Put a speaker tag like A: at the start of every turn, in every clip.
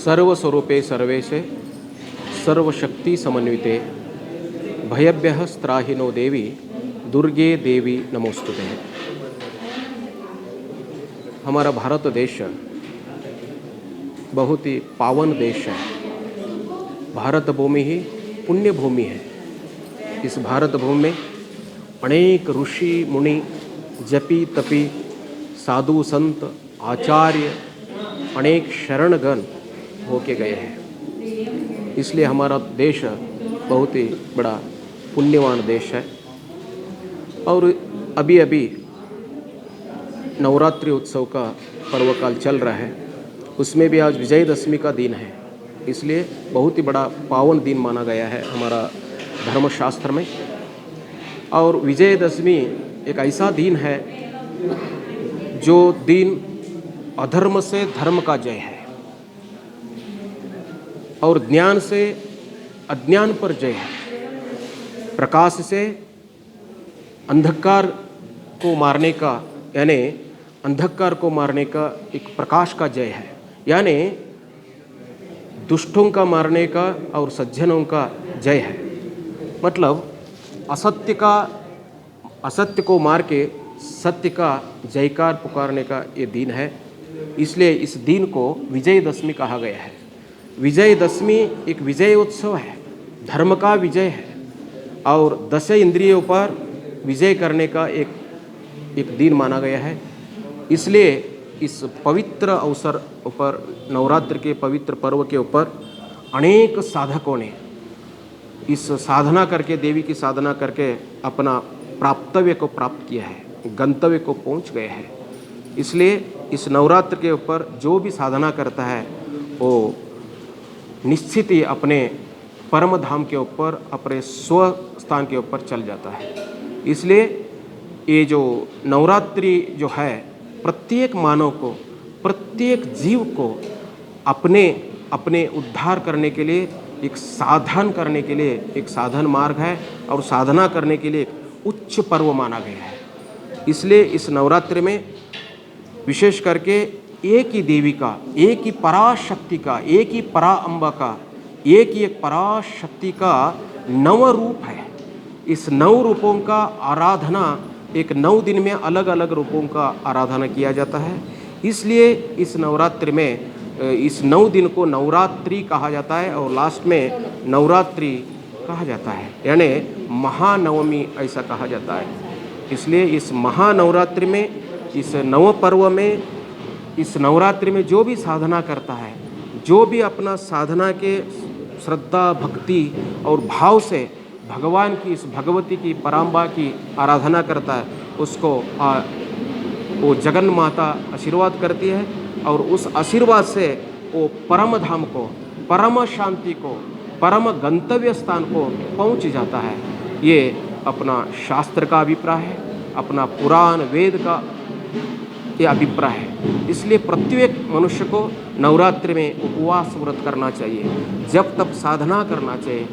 A: सर्वस्वरूपे सर्वेशे सर्वशक्ति समन्विते भयभ्यः त्राहिनो देवी दुर्गे देवी नमोस्तुते। हमारा भारत देश बहुत ही पावन देश है। भारत भूमि ही पुण्य भूमि है। इस भारत भूमि में अनेक ऋषि मुनि जपी तपी साधु संत आचार्य अनेक शरणगण होके गए हैं। इसलिए हमारा देश बहुत ही बड़ा पुण्यवान देश है। और अभी अभी नवरात्रि उत्सव का पर्वकाल चल रहा है, उसमें भी आज विजयदशमी का दिन है। इसलिए बहुत ही बड़ा पावन दिन माना गया है हमारा धर्मशास्त्र में। और विजयदशमी एक ऐसा दिन है जो दिन अधर्म से धर्म का जय है और ज्ञान से अज्ञान पर जय है। प्रकाश से अंधकार को मारने का, यानी अंधकार को मारने का एक प्रकाश का जय है। यानी दुष्टों का मारने का और सज्जनों का जय है। मतलब असत्य को मार के सत्य का जयकार पुकारने का ये दिन है। इसलिए इस दिन को विजयदशमी कहा गया है। विजयदशमी एक विजय उत्सव है, धर्म का विजय है और 10 इंद्रियों पर विजय करने का एक दिन माना गया है। इसलिए इस पवित्र अवसर पर, नवरात्र के पवित्र पर्व के ऊपर अनेक साधकों ने इस साधना करके, देवी की साधना करके अपना प्राप्तव्य को प्राप्त किया है, गंतव्य को पहुंच गए हैं। इसलिए इस नवरात्र के ऊपर जो भी साधना करता है वो निश्चित ही अपने परम धाम के ऊपर, अपने स्व स्थान के ऊपर चल जाता है। इसलिए ये जो नवरात्रि जो है, प्रत्येक मानव को, प्रत्येक जीव को अपने उद्धार करने के लिए, एक साधन करने के लिए एक साधन मार्ग है और साधना करने के लिए एक उच्च पर्व माना गया है। इसलिए इस नवरात्रि में विशेष करके एक ही देवी का, एक ही पराशक्ति का, एक ही परा अम्बा का, एक ही एक पराशक्ति का 9 रूप है। इस 9 रूपों का आराधना, एक 9 दिन में अलग अलग रूपों का आराधना किया जाता है। इसलिए इस नवरात्रि में इस 9 दिन को नवरात्रि कहा जाता है और लास्ट में नवरात्रि कहा जाता है, यानी महानवमी ऐसा कहा जाता है। इसलिए इस महानवरात्रि में, इस नव पर्व में, इस नवरात्रि में जो भी साधना करता है, जो भी अपना साधना के श्रद्धा भक्ति और भाव से भगवान की, इस भगवती की, पराम्बा की आराधना करता है, उसको वो जगन माता आशीर्वाद करती है और उस आशीर्वाद से वो परम धाम को, परम शांति को, परम गंतव्य स्थान को पहुंच जाता है। ये अपना शास्त्र का अभिप्राय है, अपना पुराण वेद का ये अभिप्राय है। इसलिए प्रत्येक मनुष्य को नवरात्रि में उपवास व्रत करना चाहिए, जप तप साधना करना चाहिए,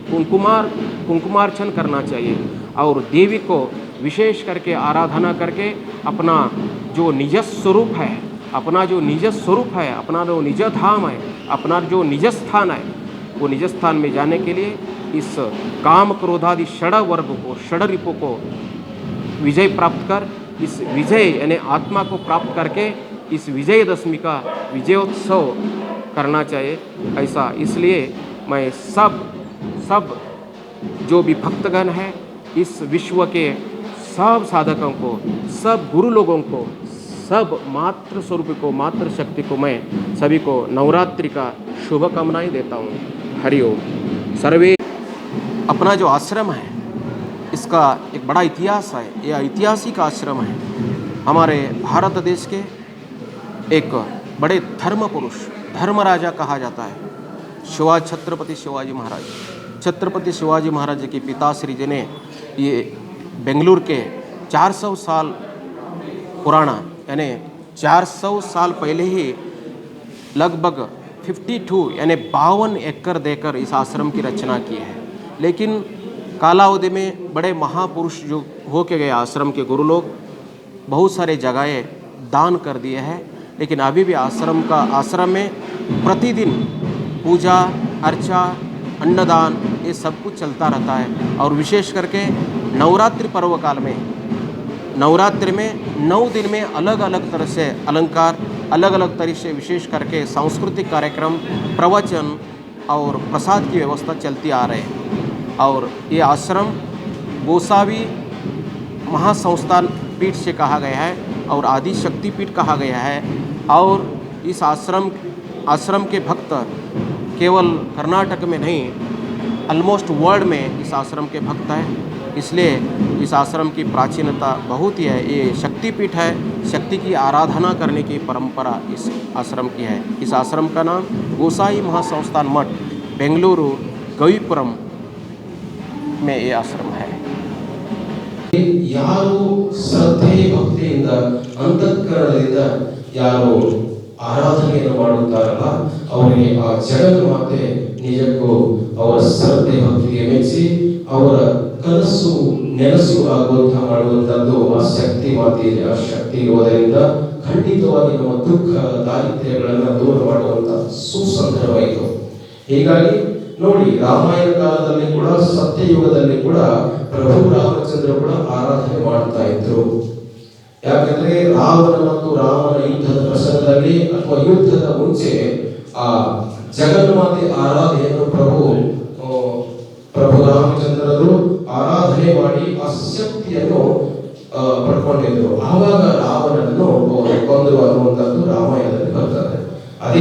A: कुंकुमार्चन करना चाहिए और देवी को विशेष करके आराधना करके अपना जो निज स्वरूप है, अपना जो निज स्वरूप है, अपना जो निज धाम है, अपना जो निज स्थान है, वो निज स्थान में जाने के लिए इस काम क्रोधादि षड वर्ग को, षड रिपु को विजय प्राप्त कर, इस विजय यानी आत्मा को प्राप्त करके इस विजयदशमी का विजयोत्सव करना चाहिए ऐसा। इसलिए मैं सब जो भी भक्तगण हैं, इस विश्व के सब साधकों को, सब गुरु लोगों को, सब मातृ स्वरूप को, मातृ शक्ति को, मैं सभी को नवरात्रि का शुभकामनाएं देता हूँ। हरि ओम। सर्वे अपना जो आश्रम है इसका एक बड़ा इतिहास है। यह ऐतिहासिक आश्रम है। हमारे भारत देश के एक बड़े धर्म पुरुष, धर्म राजा कहा जाता है छत्रपति शिवाजी महाराज। छत्रपति शिवाजी महाराज के पिताश्री जी ने ये बेंगलुरु के 400 साल पुराना, यानी 400 साल पहले ही लगभग 52 यानी 52 एकड़ देकर इस आश्रम की रचना की है। लेकिन कालावधि में बड़े महापुरुष जो होके गए आश्रम के गुरु लोग बहुत सारे जगहें दान कर दिए हैं। लेकिन अभी भी आश्रम में प्रतिदिन पूजा अर्चा अन्नदान ये सब कुछ चलता रहता है। और विशेष करके नवरात्रि पर्व काल में, नवरात्रि में 9 दिन में अलग अलग तरह से अलंकार, अलग अलग तरह से विशेष करके सांस्कृतिक कार्यक्रम, प्रवचन और प्रसाद की व्यवस्था चलती आ रहे हैं। और ये आश्रम गोसावी महासंस्थान पीठ से कहा गया है और आदि शक्ति पीठ कहा गया है। और इस आश्रम के भक्त केवल कर्नाटक में नहीं, ऑलमोस्ट वर्ल्ड में इस आश्रम के भक्त हैं। इसलिए इस आश्रम की प्राचीनता बहुत ही है। ये शक्तिपीठ है, शक्ति की आराधना करने की परंपरा इस आश्रम की है। इस आश्रम का नाम गोसाई महासंस्थान मठ, बेंगलुरु गविपुरम में ये आश्रम है।
B: ಯಾರು ಶ್ರದ್ಧೆ ಭಕ್ತಿಯಿಂದ ಅಂತಃಕರಣದಿಂದ ಯಾರು ಆರಾಧನೆಯನ್ನು ಮಾಡುತ್ತಾರಲ್ಲ ಅವರಿಗೆ ಆ ಜಗನ್ಮಾತೆ ನಿಜಕ್ಕೂ ಅವರ ಶ್ರದ್ಧೆ ಭಕ್ತಿಗೆ ಮೆಚ್ಚಿ ಅವರ ಕನಸು ನೆನಸು ಆಗುವಂತಹ ಮಾಡುವಂತದ್ದು ಆ ಶಕ್ತಿ ಮಾತೆ ಇದೆ। ಆ ಶಕ್ತಿ ಇರುವುದರಿಂದ ಖಂಡಿತವಾಗಿ ನಮ್ಮ ದುಃಖ ದಾರಿದ್ರ್ಯಗಳನ್ನು ದೂರ ಮಾಡುವಂತ ಸುಸಂದರ್ಭವಾಯಿತು। ಹೀಗಾಗಿ ನೋಡಿ, ರಾಮಾಯಣ ಕಾಲದಲ್ಲಿ ಕೂಡ ಸತ್ಯಯುಗದಲ್ಲಿ ಕೂಡ ಪ್ರಭು ರಾಮಚಂದ್ರ ಕೂಡ ಆರಾಧನೆ ಮಾಡ್ತಾ ಇದ್ರು। ಯಾಕಂದ್ರೆ ರಾವಣ ಮತ್ತು ರಾಮನ ಯುದ್ಧದ ಪ್ರಸಂಗದಲ್ಲಿ ಅಥವಾ ಯುದ್ಧದ ಮುಂಚೆ ಆ ಜಗನ್ಮಾತೆ ಆರಾಧನೆಯನ್ನು ಪ್ರಭು ರಾಮಚಂದ್ರರು ಆರಾಧನೆ ಮಾಡಿ ಆ ಶಕ್ತಿಯನ್ನು ಪಡ್ಕೊಂಡಿದ್ರು। ಆವಾಗ ರಾವಣನನ್ನು ಕೊಂದರು ಅನ್ನುವಂಥದ್ದು ರಾಮಾಯಣದಲ್ಲಿ ಬರ್ತದೆ। ಅದೇ